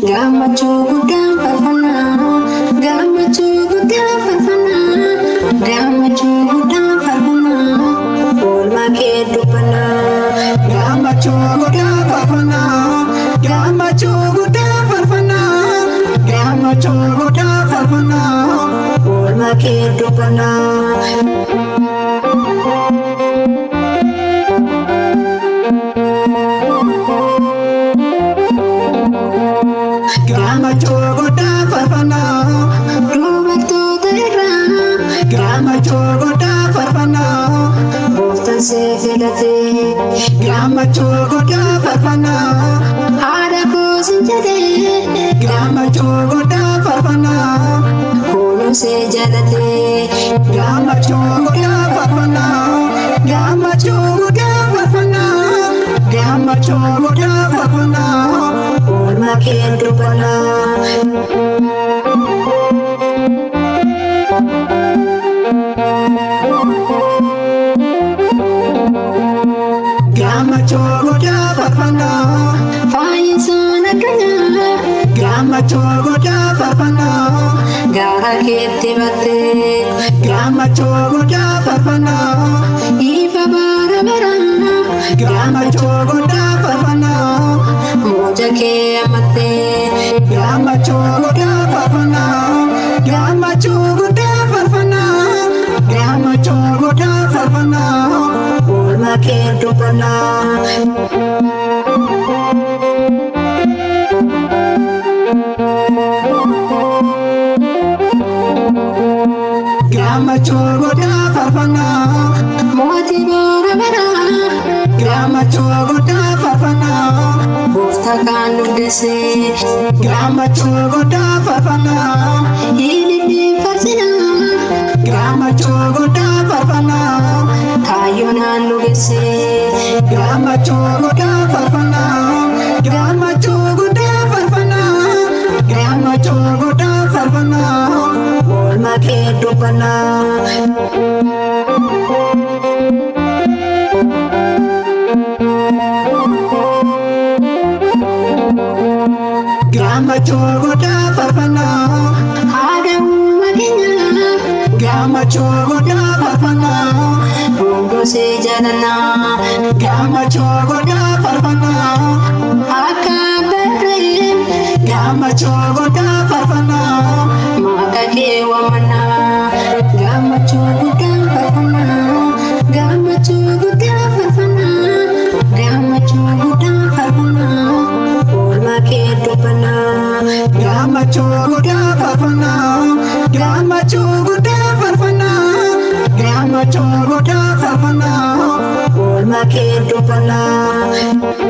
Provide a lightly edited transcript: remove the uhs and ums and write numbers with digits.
Gammachuu guddaa faarfannaa, gammachuu guddaa faarfannaa, gammachuu guddaa faarfannaa, oolmaa kee dubbannaa. Gammachuu guddaa faarfannaa, gammachuu guddaa faarfannaa, gammachuu guddaa faarfannaa, oolmaa kee dubbannaa. Gammachuu guddaa faarfannaa, dubartoota irraa. Gammachuu guddaa faarfannaa, gooftaan si filate. Gammachuu guddaa faarfannaa, haadha koo sin jedhee. Gammachuu guddaa faarfannaa, kunuun si jalate. Gammachuu guddaa faarfannaa, gammachuu guddaa faarfannaa, gammachuu guddaa faarfannaa, oolmaa kee dubbannaa. Gammachuu guddaa faarfannaa, fayyisaan addunyaa. Gammachuu guddaa faarfannaa, gaara keetti battee. Gammachuu guddaa faarfannaa, ifa bara baraa. Gammachuu guddaa faarfannaa, mooja kee ammattee. Gammachuu guddaa faarfannaa, gammachuu guddaa faarfannaa, gammachuu guddaa faarfannaa, oolmaa kee dubbannaa. Gammachuu guddaa faarfannaa, mootii bara baraa. Gammachuu guddaa faarfannaa, gooftaa kan nuddise. Gammachuu guddaa faarfannaa, ilillee faarsinaa. Gammachuu guddaa faarfannaa, kaayyoon nu geesse. Gammachuu guddaa faarfannaa, gammachuu guddaa faarfannaa, gammachuu guddaa faarfannaa, oolmaa kee dubbannaa. Gammachuu guddaa faarfannaa, haadha uumaa keenyaa. Gammachuu guddaa faarfannaa, boondoo si jaalannaa. Gammachuu guddaa faarfannaa, akka barree. Gammachuu guddaa faarfannaa, maqaa kee waamannaa. Gammachuu guddaa faarfannaa, gammachuu guddaa faarfannaa, gammachuu guddaa faarfannaa, oolmaa kee dubbannaa. Gammachuu guddaa faarfannaa, gammachuu guddaa faarfannaa, gammachuu guddaa faarfannaa, oolmaa kee dubbannaa.